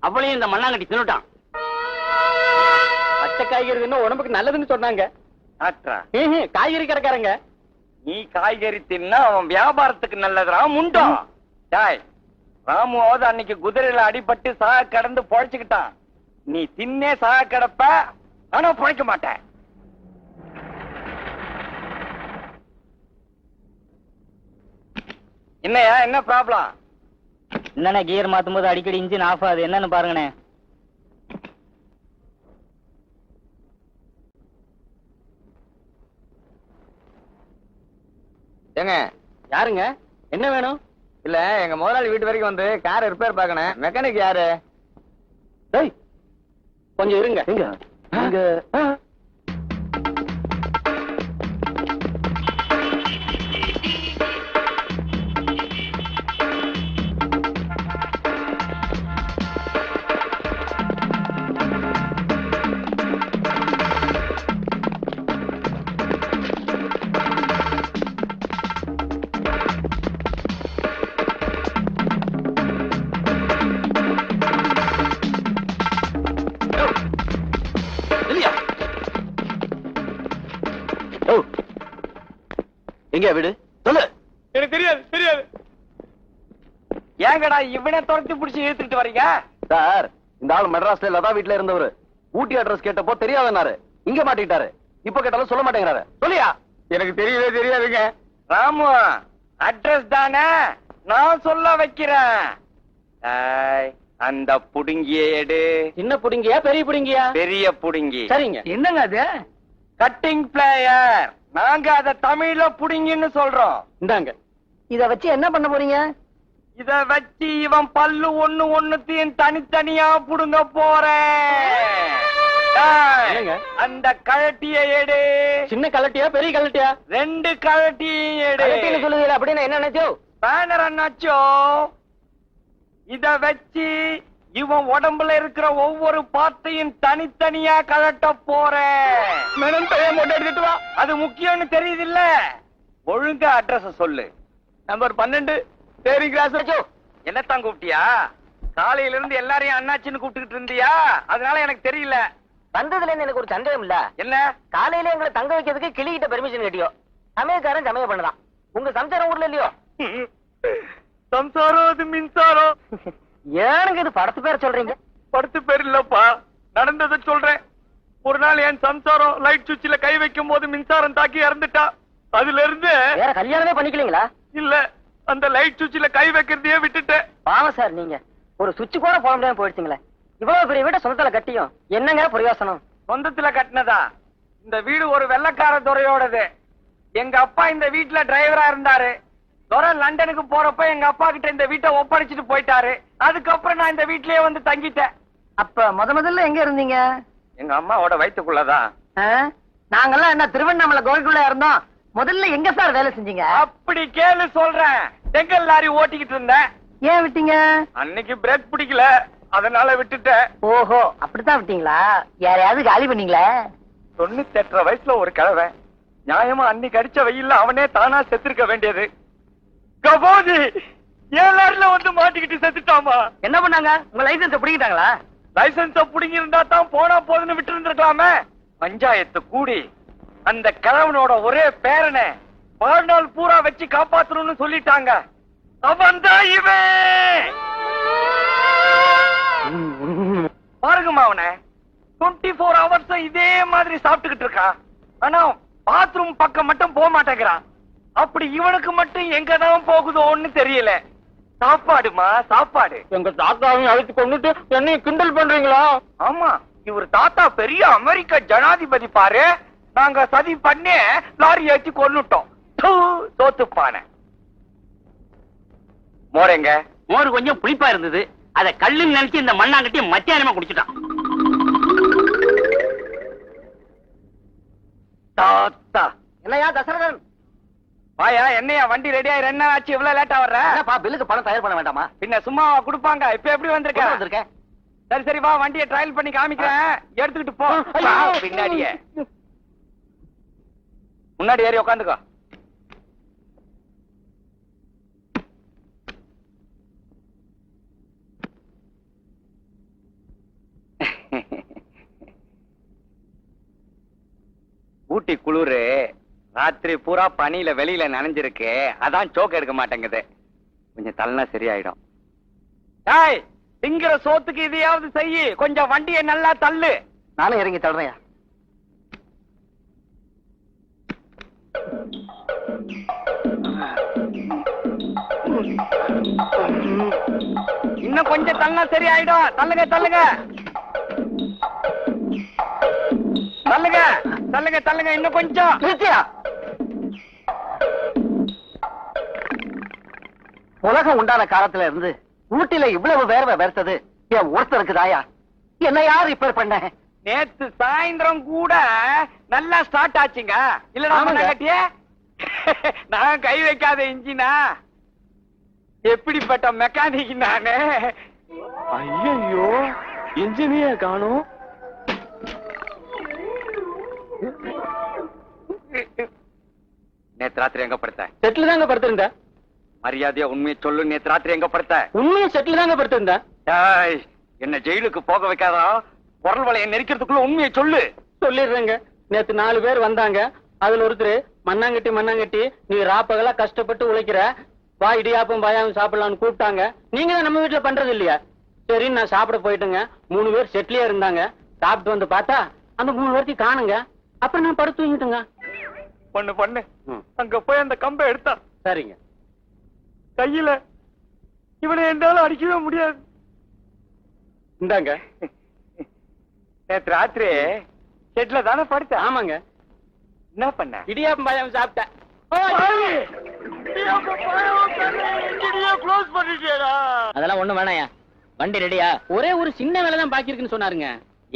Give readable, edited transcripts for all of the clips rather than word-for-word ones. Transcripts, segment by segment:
அவளையும் இந்த மண்ணாங்கட்டி தின்னுட்டான். பச்சை காய்கறி தின்னா உடம்புக்கு நல்லதுன்னு சொன்னாங்க. காய்கறி கடைக்காரங்க. நீ காய்கறி தின்னா அவன் வியாபாரத்துக்கு நல்லதுடா முண்டோ. டாய், ராமுவாவது அன்னைக்கு குதிரையில அடிபட்டு சாக கடந்து பொழைச்சுக்கிட்டான். நீ தின்னே சாக கிடப்ப, ஆனா பொழைக்க மாட்டேன். என்னையா, என்ன ப்ராப்ளம்? என்னண்ணே கியர் மாத்தும் போது அடிக்கடி இன்ஜின் ஆஃப் ஆகுது, என்னன்னு பாருங்கண்ணே. ஏங்க, யாருங்க? என்ன வேணும்? இல்ல, எங்க முதலாளி வீட்டு வரைக்கும் வந்து கார் ரிப்பேர் பார்க்கணும். மெக்கானிக் யாரு? கொஞ்சம் இருங்க. எங்க வீடு சொல்லு. எனக்கு தெரியாது தெரியாது. ஏங்கடா இவனை துரத்தி பிடிச்சி இழுத்துட்டு வரீங்க? சார், இந்த ஆள் மெட்ராஸ்ல லதா வீட்டுல இருந்தவரு. ஊட்டி அட்ரஸ் கேட்டப்போ தெரியாதனாரு, இங்க மாட்டிட்டாரு. இப்ப கேட்டாலும் சொல்ல மாட்டேங்கிறாரு. சொல்லியா? எனக்கு தெரியவே தெரியாதுங்க. ராமு, அட்ரஸ் தானே, நான் சொல்ல வைக்கிறேன். அந்த புடுங்கிய எடு. சின்ன புடுங்கியா பெரிய புடுங்கியா? பெரிய புடுங்கி. சரிங்க. என்னங்க அது? Cutting plier. நாங்க அத தமிழ்ல புடுங்கின்னு சொல்றோம். இந்தாங்க. இத வச்சு என்ன பண்ண போறீங்க? இத வச்சு இவன் பல்லு ஒண்ணு ஒண்ணுத்தையும் தனித்தனியா புடுங்க போறேன். அந்த கழட்டிய எடு. சின்ன கலட்டியா பெரிய கலட்டியா? ரெண்டு கழட்டியும் எடு. சொல்லுவீங்க அப்படின்னு என்ன நினைச்சோ? பேனர் அண்ணாச்சோ. இத வச்சு இவன் உடம்புல இருக்கிற ஒவ்வொரு பார்ட்டையும் தனித்தனியா கழட்ட போறேன். எடுத்துட்டு வா. அது முக்கியம்னு தெரியுது இல்ல? ஒழுங்கா அட்ரஸ் சொல்லு. நம்பர் 12 தேரி கிராஸ். என்னத்தான் கூப்பிட்டியா? காலையில இருந்து எல்லாரையும் அண்ணாச்சின்னு கூப்பிட்டுக்கிட்டு இருந்தியா? அதனால எனக்கு தெரியல. வந்ததுல இருந்து எனக்கு ஒரு சந்தேகம் இல்ல. என்ன? காலையில எங்களை தங்க வைக்கிறதுக்கு கிளிகிட்ட பெர்மிஷன் கேட்டியோ? சமயக்காரன் சமயம் பண்ணதான். உங்க சம்சாரம் ஊர்ல இல்லையோ? சம்சாரம் அது மின்சாரம். ஏனுங்க இது படத்து பேர் சொல்றீங்க? படுத்து பேர் இல்லப்பா, நடந்ததை சொல்றேன். ஒரு நாள் என் சம்சாரம் லைட் சுவிட்ச்ல கை வைக்கும் போது மின்சாரம் தாக்கி இறந்துட்டா. அதுல இருந்து வேற கல்யாணமே பண்ணிக்கலீங்களா? இல்ல, அந்த லைட் சுவிட்ச்ல கை வைக்கிறதையே விட்டுட்டேன். பாவம் சார், நீங்க ஒரு சுவிட்ச் கூட போட முடியாம போயிடுச்சுங்களே. இவ்வளவு பெரிய வீட்டை சொந்தத்துல கட்டியும் என்னங்க பிரயோசனம்? சொந்தத்துல கட்டினதா? இந்த வீடு ஒரு வெள்ளக்கார துறையோடது. எங்க அப்பா இந்த வீட்டுல டிரைவரா இருந்தாரு. துறை லண்டனுக்கு போறப்ப எங்க அப்பா கிட்ட இந்த வீட்டை ஒப்படைச்சிட்டு போயிட்டாரு. அதுக்கப்புறம் நான் இந்த வீட்லயே வந்து தங்கிட்டேன். அப்ப முதல்ல எங்க இருந்தீங்க? எங்க அம்மாவோட வயித்துக்குள்ளதான். நாங்கெல்லாம் என்ன திருவண்ணாமலை கோயிலுக்குள்ள இருந்தோம். முதல்ல எங்க சார் வேலை செஞ்சீங்க? அப்படி கேளு சொல்றேன். செங்கல் லாரி ஓட்டிக்கிட்டு இருந்தேன். ஏன் விட்டீங்க? அன்னைக்கு பிரேக் பிடிக்கல, அதனால விட்டுட்டேன். ஓஹோ, அப்படித்தான் விட்டீங்களா? யாரையாவது காலி பண்ணீங்களா? 98 வயசுல ஒரு கிழவை நியாயமா அன்னைக்கு அடிச்ச வெயில்ல அவனே தானா செத்துருக்க வேண்டியது. கபோதி ஏலாரில வந்து மாட்டிக்கிட்டு செத்துட்டாமா. என்ன பண்ணாங்க? உங்க லைசன்ஸ் பிடிக்கிட்டாங்களா? லைசன்ஸ புடுங்கி இருந்தா தான் போனா போதுன்னு விட்டு இருந்திருக்கலாமே. பஞ்சாயத்து கூடி அந்த கிழவனோட ஒரே பேரனை வாழ்நாள் பூரா வச்சு காப்பாத்தணும்னு சொல்லிட்டாங்க. அவன் தான் இவன். பாருங்கம்மா, அவனை 24 hours இதே மாதிரி சாப்பிட்டுக்கிட்டு இருக்கான். ஆனா பாத்ரூம் பக்கம் மட்டும் போக மாட்டேங்கிறான். அப்படி இவனுக்கு மட்டும் எங்கதான் போகுதோன்னு தெரியல. சாப்பாடுமா சாப்பாடு. எங்க தாத்தாவையும் அழைத்து கொண்டுட்டு என்னையும் கிண்டல் பண்றீங்களா? ஆமா, இவர் தாத்தா பெரிய அமெரிக்க ஜனாதிபதி பாரு. நாங்க சதி பண்ணி லாரி ஏற்றி கொன்னுட்டோம். தோத்துப்பான மோரங்க. மோர் கொஞ்சம் புளிப்பா இருந்தது. அத கல்லுன்னு நினைச்சு இந்த மண்ணாங்கட்டி மத்தியானமா குடிச்சிட்டான். தாத்தா. என்னையா தசரதன்? வாயா, என்னையா வண்டி ரெடியா? என்ன ஆச்சு இவ்வளவு லேட்டா வர்ற? பில்லுக்கு பணம் தயார் பண்ண வேண்டாமா? பின்ன சும்மாவா கொடுப்பாங்க? இப்ப எப்படி வந்திருக்க? சரி சரி, வா வண்டியை ட்ரையல் பண்ணி காமிக்கிறேன். எடுத்துக்கிட்டு போ. பின்னாடியே முன்னாடி ஏறி உட்காந்துக்கோ. ஊட்டி குளிரு ராத்திரி பூரா பனியில வெளியில நனைஞ்சிருக்கு, அதான் சோக்கு எடுக்க மாட்டேங்குது. கொஞ்சம் தள்ளனா சரியாயிடும். டேய், திங்கிற சோத்துக்கு இதையாவது செய்யி, கொஞ்சம் வண்டியை நல்லா தள்ளு. நானும் இறங்கி தள்ளுறேன். இன்னும் கொஞ்சம் தள்ளனா சரியாயிடும். தள்ளுங்க தள்ளுங்க தள்ளுங்க தள்ளுங்க தள்ளுங்க, இன்னும் கொஞ்சம். நிறுத்தியா? உலகம் உண்டான காலத்துல இருந்து ஊட்டில இவ்வளவு வேர்வை வேர்த்தது என் ஒருத்தருக்கு தாயா. என்ன யார் ரிப்பேர் பண்ண? நேத்து சாயந்தரம் கூட நல்லா ஸ்டார்ட் ஆச்சுங்க. இல்லடா கட்டிய நான் கை வைக்காத இன்ஜினா, எப்படிப்பட்ட மெக்கானிக் நானு. ஐயோ, இன்ஜினிய காணும். நேத்து ராத்திரி எங்க படுத்த? செட்டில் தாங்க படுத்திருந்த. மரியாதையா உண்மையை சொல்லு, நேத்து ராத்திரி எங்க படுத்த? உண்மையை செட்டில் தாங்க படுத்திருந்த. என்ன ஜெயிலுக்கு போக வைக்காதா? குரல் வளைய நெரிக்கிறதுக்குள்ள உண்மையை சொல்லு. சொல்லிடுறேங்க. நேத்து 4 பேர் வந்தாங்க. அதுல ஒருத்தர் மண்ணாங்கட்டி நீ ராப்பகலா கஷ்டப்பட்டு உழைக்கிற, வா இடியாப்பம் பாயாவும் சாப்பிடலாம்னு கூப்பிட்டாங்க. நீங்க தான் நம்ம வீட்டுல பண்றது இல்லையா? சரி நான் சாப்பிட போயிட்டுங்க. 3 பேர் செட்லயே இருந்தாங்க. சாப்பிட்டு வந்து பார்த்தா அந்த 3 பேர்த்தையும் காணுங்க. அப்புறம் நான் படுத்து தூங்கிட்டுங்க. பண்ணு அங்க போய் அந்த கம்பை எடுத்தா. சரிங்க. கையில இவனை என்னால அடிக்கவே முடியாது. இந்தாங்க. நேற்று ராத்திரி செட்ல தானே படுத்த? ஆமாங்க. என்ன பண்ண? இடியாப்பம் பாயாவும் சாப்பிட்டேன். அதெல்லாம் ஒண்ணும் வேணாயா. வண்டி ரெடியா? ஒரே ஒரு சின்ன வேலை தான் பாக்கி இருக்குன்னு சொன்னாருங்க.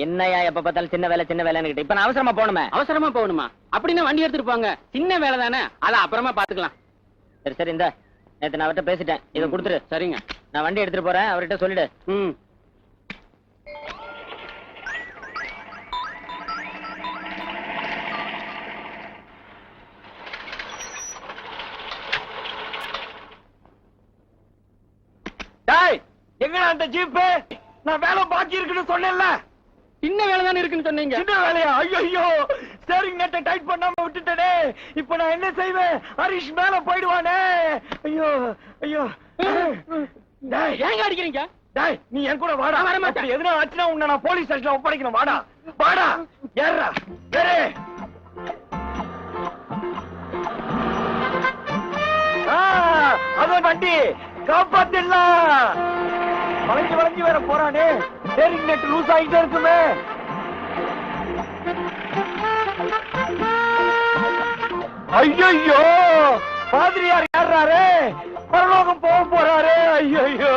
என்னையா எப்ப பார்த்தாலும் சின்ன வேலைன்னு கிட்ட. இப்ப நான் அவசரமா போகணுமே. அவசரமா போகணுமா? அப்படின்னா வண்டி எடுத்துட்டு போங்க. சின்ன வேலை தானே, அத அப்புறமா பாத்துக்கலாம். சரி சரி, இந்த நேத்து நான் அவர்கிட்ட பேசிட்டேன். இதை கொடுத்துரு. சரிங்க. நான் வண்டி எடுத்துட்டு போறேன், அவர்கிட்ட சொல்லிடு. எங்கடா அந்த ஜீப்பு? நான் வேலை பாக்கி இருக்குன்னு சொன்னேன்ல. சின்ன வேலை தானே இருக்குன்னு சொன்னீங்க. சின்ன வேலையா? ஐயோ, ஸ்டீரிங் நட்டை டைட் பண்ணாம விட்டுட்டேனே. இப்ப நான் என்ன செய்வேன்? ஹரிஷ் மேல போயிடுவானே. ஐயோ ஐயோ. ஏங்க அடிக்கிறீங்க? டேய், நீ என் கூட வாடா. வர மாட்டேன். அப்படி எதுனா ஆச்சுனா உன்னை நான் போலீஸ் ஸ்டேஷன்ல ஒப்படைக்கணும். வாடா வாடா. ஏறா ஏறு. அதான் வண்டி காப்பாத்திடலாம். வளைஞ்சு வேற போறானே. ஸ்டீரிங் நட் லூஸ் ஆகிட்டே இருக்குமே. ஐயோ, பாதிரியார் ஏறாரு, பரலோகம் போக போறாரு. ஐயோ,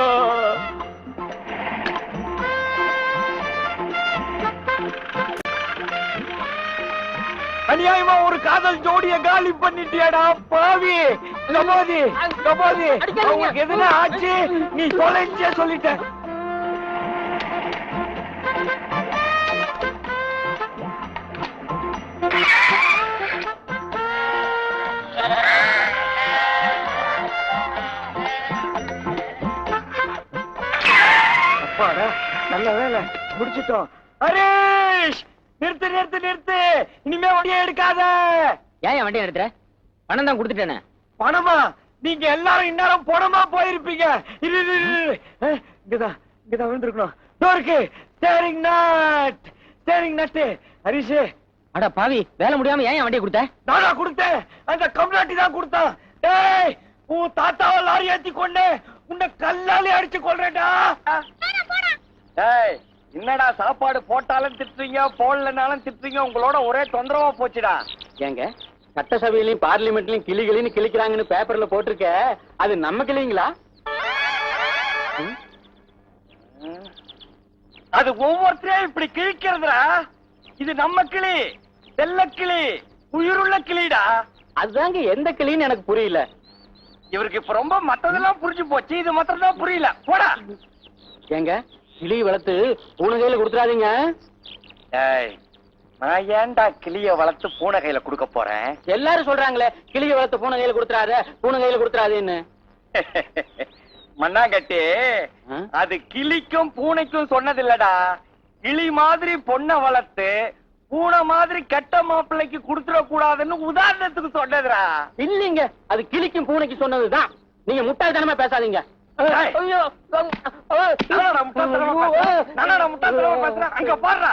அநியாயமா ஒரு காதல் ஜோடிய காலி பண்ணிட்டியாடா பாவி. கபாதி அவங்களுக்கு எதுனா ஆச்சு, நீ தொலைச்சே சொல்லிட்ட. அப்பாடா, நல்ல வேலை முடிச்சிட்டோம். ஹரீஷ், நிறுத்து. இனிமே வண்டியை எடுக்காத. ஏன் வண்டி எடுத்துற? பணம் தான் கொடுத்துட்டேனே. பணமா? நீங்க எல்லாரும் இந்நேரம் பணமா போயிருப்பீங்க. இங்கதான் விழுந்திருக்கணும். டோருக்கு ஸ்டீரிங் நட். ஹரிஷ், அட பாவி, வேலை முடியாம ஏன் வண்டியை கொடுத்த? நானா கொடுத்தேன்? அந்த கம்நாட்டி தான் கொடுத்தான். டேய், உன் தாத்தாவை லாரி ஏத்தி கொண்டு உன்னை கல்லாலே அடிச்சு கொள்றேன்டா. டேய், என்னடா சாப்பாடு போட்டாலும் திட்டுறீங்க, போடலனாலும் திட்டுறீங்க. உங்களோட ஒரே தொந்தரவா போச்சுடா. ஏங்க, சட்டசபையிலயும் பார்லிமெண்ட்லயும் கிளிகளின்னு கிளிக்கிறாங்கன்னு பேப்பர்ல போட்டிருக்க, அது நம்ம கிளிங்களா? அது ஒவ்வொருத்தரையும் இப்படி கிழிக்கிறதுடா. இது நம்ம கிளி, செல்ல கிளி, உயிருள்ள கிளிடா. அதுதாங்க எந்த கிளின்னு எனக்கு புரியல. இவருக்கு இப்ப ரொம்ப மத்ததெல்லாம் புரிஞ்சு போச்சு, இது மாத்திரம் தான் புரியல. போடா. ஏங்க, கிளி வளர்த்து பூனை கையில கொடுத்துறாதீங்க. நான் ஏன்டா கிளிய வளர்த்து பூனை கையில கொடுக்க போறேன்? எல்லாரும் சொல்றாங்களே, கிளிய வளர்த்து பூனை கையில கொடுத்துறாத, பூனை கையில கொடுத்துறாதுன்னு. மண்ணாங்கட்டி, அது கிளிக்கும் பூனைக்கும் சொன்னதில்லடா. கிளி மாதிரி பொண்ணை வளர்த்து பூனை மாதிரி கெட்ட மாப்பிள்ளைக்கு கொடுத்துட கூடாதுன்னு உதாரணத்துக்கு சொன்னதுடா. இல்லீங்க, அது கிளிக்கும் பூனைக்கு சொன்னதுதான். நீங்க முட்டாள்தனமா பேசாதீங்க. ஏய். ஐயோ, நானாடா முட்டாள்தனமா பேசுறேன்? அங்க பாருடா,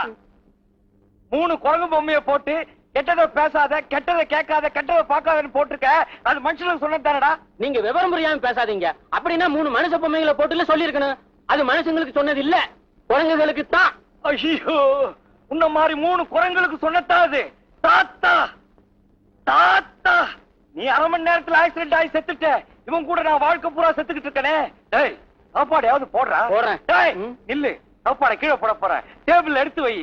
3 குரங்கு பொம்மைய போட்டு கெட்டதை பேசாத, கெட்டதை கேட்காத, கெட்டதை பார்க்காதன்னு போட்டிருக்க. அது மனுஷனுக்கு சொன்னதானடா. நீங்க விவரம் புரியாம பேசாதீங்க. அப்படின்னா 3 மனுஷ பொம்மைகளை போட்டுல சொல்லிருக்கணும். அது மனுஷங்களுக்கு சொன்னது இல்ல, குரங்குகளுக்கு தான். ஐயோ, உன்ன மாதிரி 3 குரங்களுக்கு சொன்னதாது. தாத்தா தாத்தா, நீ அரை மணி நேரத்துல ஆக்சிடென்ட் ஆகி செத்துட்ட. இவன் கூட நான் வாழ்க்கை பூரா செத்துக்கிட்டு இருக்கனே. டேய், சாப்பாடையாவது போடுறா. போடுறேன். டேய், ம். இல்ல, சாப்பாடை கீழே போட போறேன். டேபிள் எடுத்து வை.